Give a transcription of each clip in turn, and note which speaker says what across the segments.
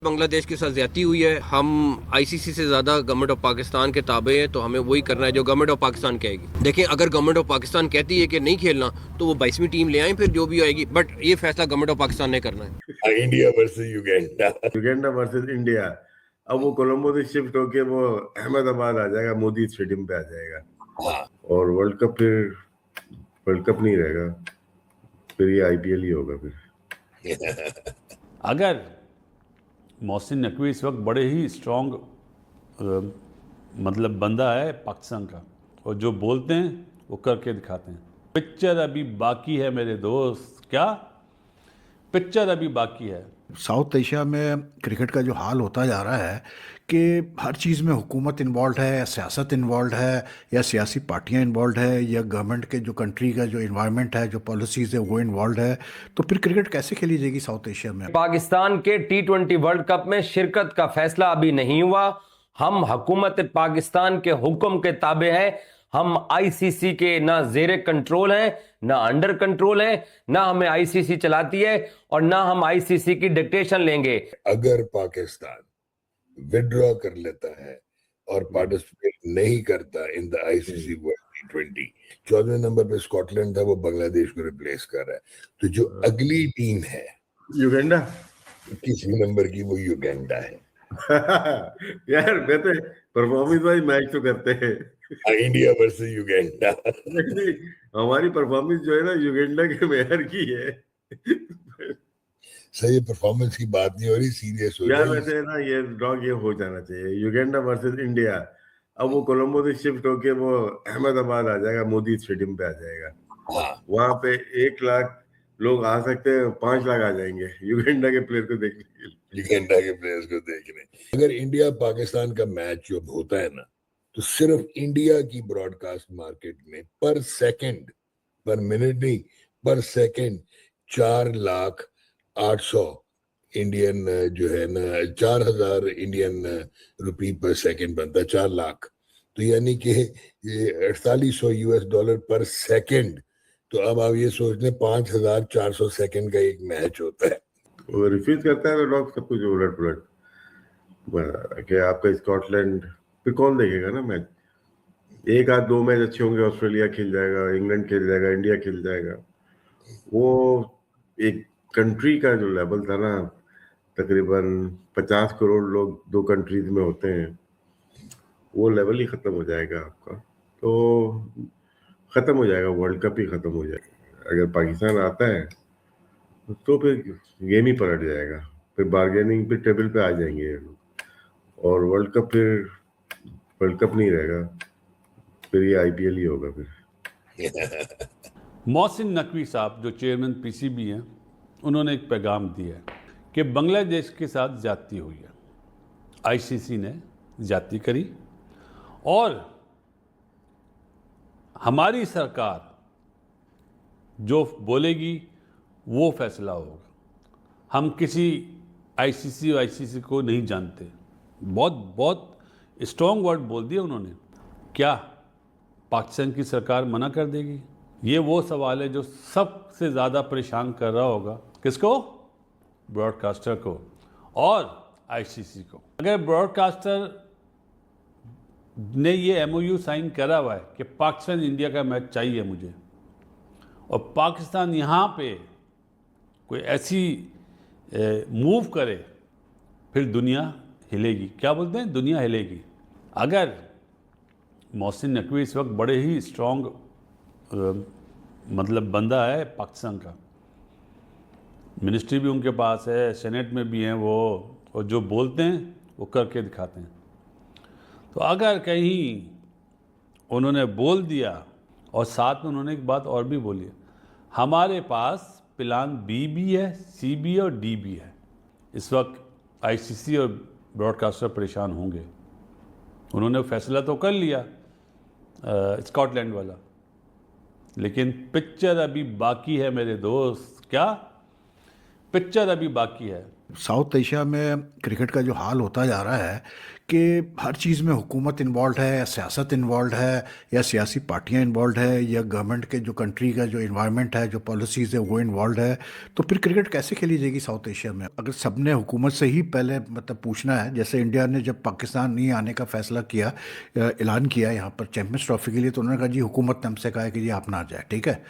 Speaker 1: बांग्लादेश के साथ ज्यादती हुई है। हम आईसीसी से ज्यादा गवर्नमेंट ऑफ पाकिस्तान के ताबे हैं, तो हमें वही करना है जो गवर्नमेंट ऑफ पाकिस्तान कहेगी। देखें, अगर गवर्नमेंट ऑफ पाकिस्तान कहती है कि नहीं खेलना तो वो 22वीं टीम ले आए, फिर जो भी आएगी, बट ये फैसला गवर्नमेंट ऑफ पाकिस्तान ने करना है।
Speaker 2: India versus Uganda.
Speaker 3: Uganda versus India. अब वो कोलंबो से शिफ्ट होके वो अहमदाबाद आ जाएगा, मोदी स्टेडियम पे आ जाएगा।
Speaker 2: हाँ।
Speaker 3: और वर्ल्ड कप फिर वर्ल्ड कप नहीं रहेगा, फिर ये आईपीएल ही होगा फिर।
Speaker 4: अगर मोहसिन नकवी इस वक्त बड़े ही स्ट्रॉन्ग मतलब बंदा है पाकिस्तान का, और जो बोलते हैं वो करके दिखाते हैं। पिक्चर अभी बाकी है मेरे दोस्त। क्या पिक्चर अभी बाकी है?
Speaker 5: साउथ एशिया में क्रिकेट का जो हाल होता जा रहा है कि हर चीज़ में हुकूमत इन्वॉल्व है, या सियासत इन्वॉल्व है, या सियासी पार्टियां इन्वॉल्व है, या गवर्नमेंट के जो कंट्री का जो इन्वायरमेंट है, जो पॉलिसीज़ है वो इन्वॉल्व है, तो फिर क्रिकेट कैसे खेली जाएगी साउथ एशिया में?
Speaker 6: पाकिस्तान के T20 वर्ल्ड कप में शिरकत का फैसला अभी नहीं हुआ। हम हुकूमत पाकिस्तान के हुक्म के ताबे हैं। हम आईसीसी के ना जेरे कंट्रोल हैं, ना अंडर कंट्रोल हैं, ना हमें आईसीसी चलाती है, और ना हम आईसीसी की डिक्टेशन लेंगे।
Speaker 2: अगर पाकिस्तान विड्रॉ कर लेता है और पार्टिसिपेट नहीं करता in the ICC world T20, 14वें नंबर पे स्कॉटलैंड था, वो बांग्लादेश को रिप्लेस कर रहा है। तो जो अगली टीम है
Speaker 3: युगांडा
Speaker 2: 21वें नंबर की, वो युगांडा है।
Speaker 3: यार कहते परफॉर्मेंस वाइज मैच तो करते हैं।
Speaker 2: India versus Uganda.
Speaker 3: हमारी परफॉर्मेंस जो है ना युगांडा के मेयर की है।
Speaker 2: सही परफॉर्मेंस की बात नहीं हो रही, सीरियस हो
Speaker 3: यार
Speaker 2: रही है।
Speaker 3: वैसे ना ये ड्रॉ ये हो जाना चाहिए, युगांडा वर्सेस इंडिया। अब वो कोलंबो से शिफ्ट होके वो अहमदाबाद आ जाएगा, मोदी स्टेडियम पे आ जाएगा।
Speaker 2: हाँ।
Speaker 3: वहां पे 1 लाख लोग आ सकते हैं, 5 लाख आ जाएंगे युगांडा के प्लेयर को देखने के लिए।
Speaker 2: युगांडा के प्लेयर्स को देखने। अगर इंडिया पाकिस्तान का मैच जब होता है ना, तो सिर्फ इंडिया की ब्रॉडकास्ट मार्केट में पर सेकंड, पर मिनट नहीं, पर सेकंड 4,08,000 इंडियन जो है ना, 4,000 इंडियन रुपी पर सेकंड बनता है, 4 लाख। तो यानी कि ये 4800 यूएस डॉलर पर सेकंड। तो अब आप ये सोच लें 5,400 सेकंड का एक मैच होता है।
Speaker 3: वो रिफ्यूज करता है तो डॉग सब कुछ उलट पुलट कि आपका स्कॉटलैंड फिर कौन देखेगा ना मैच। 1 आध 2 मैच अच्छे होंगे, ऑस्ट्रेलिया खेल जाएगा, इंग्लैंड खेल जाएगा, इंडिया खेल जाएगा। वो एक कंट्री का जो लेवल था ना, तकरीबन 50 करोड़ लोग 2 कंट्रीज में होते हैं, वो लेवल ही खत्म हो जाएगा आपका। तो खत्म हो जाएगा, वर्ल्ड कप ही खत्म हो जाएगा। अगर पाकिस्तान आता है तो फिर गेम ही पलट जाएगा, फिर बार्गेनिंग पे टेबल पे आ जाएंगे ये लोग, और वर्ल्ड कप नहीं रहेगा, फिर ये आईपीएल ही होगा फिर।
Speaker 4: मोहसिन नकवी साहब जो चेयरमैन पीसीबी हैं, उन्होंने एक पैगाम दिया है कि बांग्लादेश के साथ ज्यादती हुई है, आईसीसी ने ज्यादती करी, और हमारी सरकार जो बोलेगी वो फैसला होगा। हम किसी आईसीसी को नहीं जानते। बहुत स्ट्रॉन्ग वर्ड बोल दिए उन्होंने। क्या पाकिस्तान की सरकार मना कर देगी? ये वो सवाल है जो सबसे ज़्यादा परेशान कर रहा होगा। किसको? ब्रॉडकास्टर को और आईसीसी को। अगर ब्रॉडकास्टर ने ये एमओयू साइन करा हुआ है कि पाकिस्तान इंडिया का मैच चाहिए मुझे, और पाकिस्तान यहाँ पे कोई ऐसी मूव करे, फिर दुनिया हिलेगी। क्या बोलते हैं? दुनिया हिलेगी। अगर मोहसिन नकवी इस वक्त बड़े ही स्ट्रॉन्ग मतलब बंदा है पाकिस्तान का, मिनिस्ट्री भी उनके पास है, सेनेट में भी हैं वो, और जो बोलते हैं वो करके दिखाते हैं। तो अगर कहीं उन्होंने बोल दिया, और साथ में उन्होंने एक बात और भी बोली है, हमारे पास प्लान बी भी है, सी भी है और डी भी है। इस वक्त आईसीसी और ब्रॉडकास्टर परेशान होंगे। उन्होंने फैसला तो कर लिया स्कॉटलैंड वाला, लेकिन पिक्चर अभी बाकी है मेरे दोस्त। क्या पिक्चर अभी बाकी है?
Speaker 5: साउथ एशिया में क्रिकेट का जो हाल होता जा रहा है कि हर चीज़ में हुकूमत इन्वॉल्व है या सियासत इन्वॉल्व है या सियासी पार्टियां इन्वॉल्व है या गवर्नमेंट के जो कंट्री का जो इन्वायरमेंट है जो पॉलिसीज़ है वो इन्वॉल्व है, तो फिर क्रिकेट कैसे खेली जाएगी साउथ एशिया में? अगर सबने हुकूमत से ही पहले मतलब पूछना है, जैसे इंडिया ने जब पाकिस्तान नहीं आने का फैसला किया, ऐलान किया यहाँ पर चैम्पियंस ट्रॉफी के लिए, तो उन्होंने कहा जी हुकूमत ने हमसे कहा है कि जी आप ना आ जाए, ठीक है।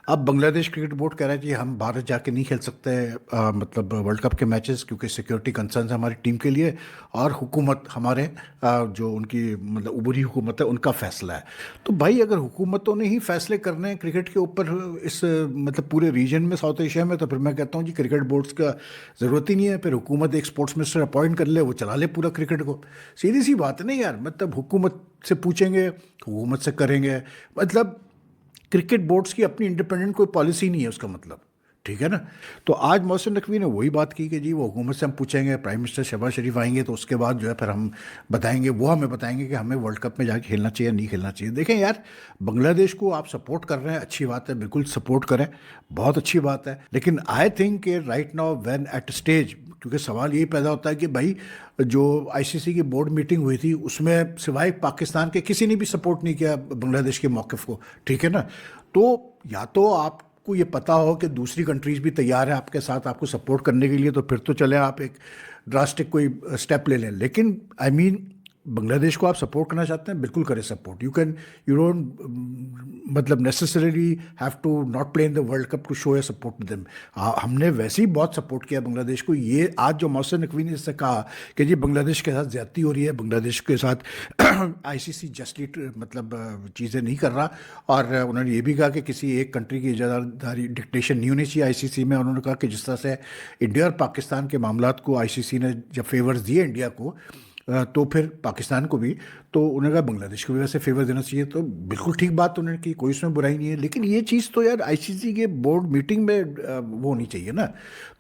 Speaker 5: अब बांग्लादेश क्रिकेट बोर्ड कह रहा है कि हम भारत जाके नहीं खेल सकते मतलब वर्ल्ड कप के मैचेस, क्योंकि सिक्योरिटी कंसर्न है हमारी टीम के लिए, और हुकूमत हमारे जो उनकी मतलब उबरी हुकूमत है उनका फैसला है। तो भाई अगर हुकूमतों ने ही फैसले करने हैं क्रिकेट के ऊपर इस मतलब पूरे रीजन में साउथ एशिया में, तो फिर मैं कहता हूँ जी क्रिकेट बोर्ड्स का ज़रूरत ही नहीं है। फिर हुकूमत एक स्पोर्ट्स मिनिस्टर अपॉइंट कर ले, वो चला ले पूरा क्रिकेट को। सीधी सी बात है ना यार, मतलब हुकूमत से पूछेंगे, हुकूमत से करेंगे, मतलब क्रिकेट बोर्ड्स की अपनी इंडिपेंडेंट कोई पॉलिसी नहीं है उसका मतलब, ठीक है ना। तो आज मोहसिन नकवी ने वही बात की कि जी वो हुकूमत से हम पूछेंगे, प्राइम मिनिस्टर शहबाज शरीफ आएंगे तो उसके बाद जो है फिर हम बताएंगे, वो हमें बताएंगे कि हमें वर्ल्ड कप में जाके खेलना चाहिए नहीं खेलना चाहिए। देखें यार, बांग्लादेश को आप सपोर्ट कर रहे हैं, अच्छी बात है, बिल्कुल सपोर्ट करें, बहुत अच्छी बात है। लेकिन आई थिंक कि right now when at stage, क्योंकि सवाल यही पैदा होता है कि भाई जो आईसीसी की बोर्ड मीटिंग हुई थी उसमें सिवाय पाकिस्तान के किसी ने भी सपोर्ट नहीं किया बांग्लादेश के मौक़िफ़ को, ठीक है ना। तो या तो आपको ये पता हो कि दूसरी कंट्रीज़ भी तैयार है आपके साथ आपको सपोर्ट करने के लिए, तो फिर तो चले आप एक ड्रास्टिक कोई स्टेप ले लें। लेकिन आई मीन बांग्लादेश को आप सपोर्ट करना चाहते हैं, बिल्कुल करें सपोर्ट। यू डोंट मतलब necessarily have to not play in the world cup to show your support to them. हमने वैसे ही बहुत सपोर्ट किया बांग्लादेश को। ये आज जो मोहसिन नकवी ने इससे कहा कि जी बांग्लादेश के साथ ज्यादती हो रही है, बांग्लादेश के साथ आईसीसी जस्टली मतलब चीज़ें नहीं कर रहा, और उन्होंने ये भी कहा कि किसी एक कंट्री की इजाज़तदारी डिक्टेशन नहीं होनी चाहिए आईसीसी में। उन्होंने कहा कि जिस तरह से इंडिया और पाकिस्तान के मामलात को आईसीसी ने जब फेवर्स दिए इंडिया को, तो फिर पाकिस्तान को भी, तो उन्होंने कहा बांग्लादेश को भी वैसे फेवर देना चाहिए। तो बिल्कुल ठीक बात उन्होंने की, कोई उसमें बुराई नहीं है। लेकिन ये चीज़ तो यार आईसीसी के बोर्ड मीटिंग में वो होनी चाहिए ना।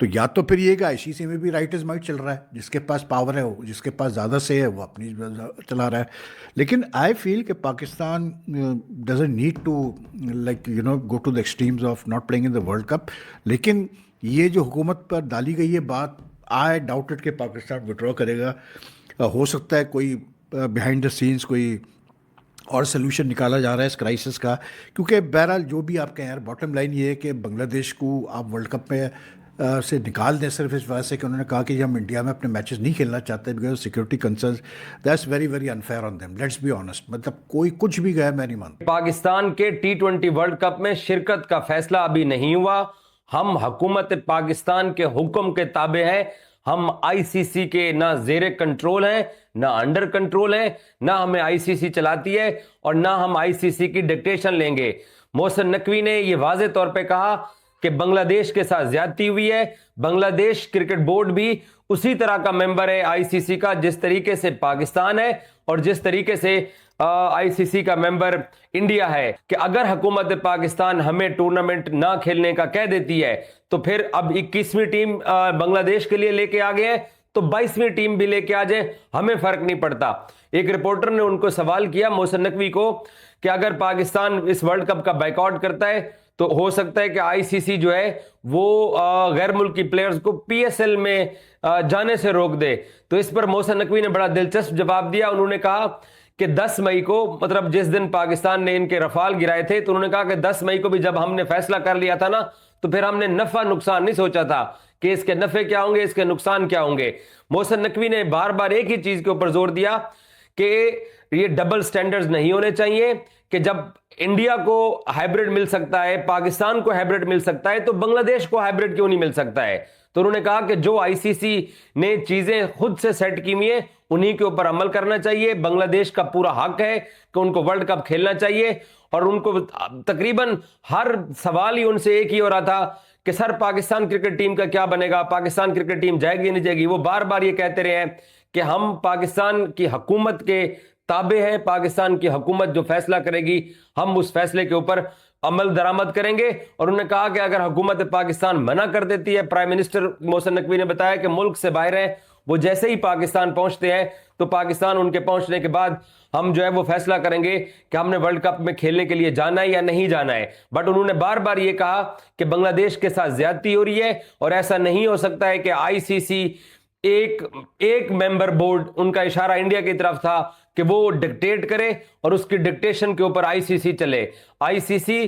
Speaker 5: तो या तो फिर ये कि आईसीसी में भी राइट इज माइट चल रहा है, जिसके पास पावर है, जिसके पास ज़्यादा से है वो अपनी चला रहा है। लेकिन आई फील कि Pakistan doesn't need to like go to the extremes of not playing in the world cup. लेकिन ये जो हुकूमत पर डाली गई है बात, आई डाउटेड कि पाकिस्तान विड्रॉ करेगा। हो सकता है कोई बिहाइंड द सीन्स कोई और सोल्यूशन निकाला जा रहा है इस क्राइसिस का, क्योंकि बहरहाल जो भी आप कहें यार, बॉटम लाइन ये है कि बांग्लादेश को आप वर्ल्ड कप में से निकाल दें सिर्फ इस वजह से कि उन्होंने कहा कि हम इंडिया में अपने मैचेस नहीं खेलना चाहते because security concerns, that's very very unfair on them, let's be honest. मतलब कोई कुछ भी गया मैं नहीं मानता।
Speaker 6: पाकिस्तान के T20 वर्ल्ड कप में शिरकत का फैसला अभी नहीं हुआ। हम हुकूमत पाकिस्तान के हुक्म के ताबे हैं। हम आईसीसी के ना जेरे कंट्रोल हैं, ना अंडर कंट्रोल हैं, ना हमें आईसीसी चलाती है और ना हम आईसीसी की डिक्टेशन लेंगे। मोहसिन नकवी ने यह वाज़े तौर पे कहा कि बांग्लादेश के साथ ज्यादती हुई है। बांग्लादेश क्रिकेट बोर्ड भी उसी तरह का मेंबर है आईसीसी का जिस तरीके से पाकिस्तान है और जिस तरीके से आईसीसी का मेंबर इंडिया है। कि अगर हुकूमत पाकिस्तान हमें टूर्नामेंट ना खेलने का कह देती है तो फिर अब 21वीं टीम बांग्लादेश के लिए लेके आ गए हैं, तो 22वीं टीम भी लेके आ जाए, हमें फर्क नहीं पड़ता। एक रिपोर्टर ने उनको सवाल किया मोहसिन नकवी को कि अगर पाकिस्तान इस वर्ल्ड कप का बाइकआउट करता है तो हो सकता है कि आईसीसी जो है वो गैर मुल्की प्लेयर्स को पीएसएल में जाने से रोक दे। तो इस पर मोहसिन नकवी ने बड़ा दिलचस्प जवाब दिया। उन्होंने कहा कि 10 मई को, मतलब जिस दिन पाकिस्तान ने इनके रफाल गिराए थे, तो उन्होंने कहा कि 10 मई को भी जब हमने फैसला कर लिया था ना, तो फिर हमने नफा नुकसान नहीं सोचा था कि इसके नफे क्या होंगे, इसके नुकसान क्या होंगे। मोहसिन नकवी ने बार बार एक ही चीज के ऊपर जोर दिया कि ये डबल स्टैंडर्ड्स नहीं होने चाहिए, कि जब इंडिया को हाइब्रिड मिल सकता है, पाकिस्तान को हाइब्रिड मिल सकता है, तो बांग्लादेश को हाइब्रिड क्यों नहीं मिल सकता है। तो उन्होंने कहा कि जो आईसीसी ने चीजें खुद से सेट की हुई है उन्हीं के ऊपर अमल करना चाहिए। बांग्लादेश का पूरा हक है कि उनको वर्ल्ड कप खेलना चाहिए, और उनको तकरीबन हर सवाल ही उनसे एक ही हो रहा था कि सर पाकिस्तान क्रिकेट टीम का क्या बनेगा, पाकिस्तान क्रिकेट टीम जाएगी नहीं जाएगी। वो बार बार ये कहते रहे हैं कि हम पाकिस्तान की हुकूमत के ताबे हैं, पाकिस्तान की हुकूमत जो फैसला करेगी हम उस फैसले के ऊपर अमल दरामद करेंगे। और उन्होंने कहा कि अगर हुकूमत पाकिस्तान मना कर देती है, प्राइम मिनिस्टर मोहसिन नकवी ने बताया कि मुल्क से बाहर है वो जैसे ही पाकिस्तान पहुंचते हैं तो पाकिस्तान उनके पहुंचने के बाद हम जो है वो फैसला करेंगे कि हमने वर्ल्ड कप में खेलने के लिए जाना है या नहीं जाना है। बट उन्होंने बार बार ये कहा कि बांग्लादेश के साथ ज्यादती हो रही है और ऐसा नहीं हो सकता है कि आईसीसी एक मेंबर बोर्ड, उनका इशारा इंडिया की तरफ था कि वो डिक्टेट करे और उसकी डिक्टेशन के ऊपर आईसीसी चले। आईसीसी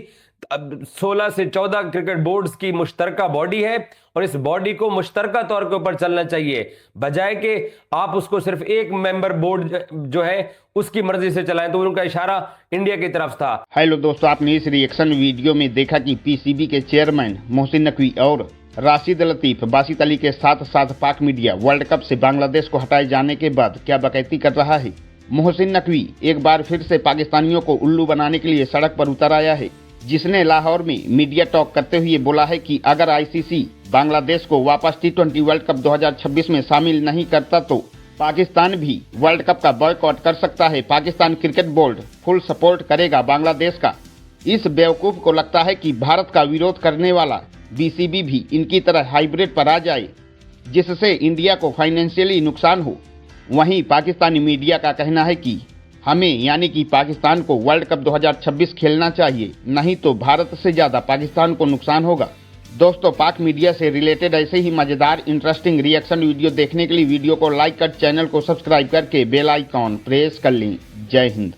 Speaker 6: 16 से 14 क्रिकेट बोर्ड्स की मुश्तरका बॉडी है और इस बॉडी को मुश्तरका तौर के ऊपर चलना चाहिए, बजाय कि आप उसको सिर्फ एक मेंबर बोर्ड जो है उसकी मर्जी से चलाएं। तो उनका इशारा इंडिया की तरफ था।
Speaker 7: हेलो दोस्तों, आपने इस रिएक्शन वीडियो में देखा कि पीसीबी के चेयरमैन मोहसिन नकवी और राशिद लतीफ बासित अली के साथ साथ पाक मीडिया वर्ल्ड कप से बांग्लादेश को हटाए जाने के बाद क्या बकैती कर रहा है। मोहसिन नकवी एक बार फिर से पाकिस्तानियों को उल्लू बनाने के लिए सड़क पर उतर आया है, जिसने लाहौर में मीडिया टॉक करते हुए बोला है कि अगर आईसीसी बांग्लादेश को वापस T20 वर्ल्ड कप 2026 में शामिल नहीं करता तो पाकिस्तान भी वर्ल्ड कप का बॉयकॉट कर सकता है। Pakistan cricket board full support करेगा बांग्लादेश का। इस बेवकूफ को लगता है कि भारत का विरोध करने वाला बीसीबी भी इनकी तरह हाइब्रिड पर आ जाए, जिससे इंडिया को फाइनेंशियली नुकसान हो। वहीं पाकिस्तानी मीडिया का कहना है कि हमें यानी कि पाकिस्तान को वर्ल्ड कप 2026 खेलना चाहिए, नहीं तो भारत से ज़्यादा पाकिस्तान को नुकसान होगा। दोस्तों, पाक मीडिया से रिलेटेड ऐसे ही मज़ेदार इंटरेस्टिंग रिएक्शन वीडियो देखने के लिए वीडियो को लाइक कर चैनल को सब्सक्राइब करके बेल आइकॉन प्रेस कर लें। जय हिंद।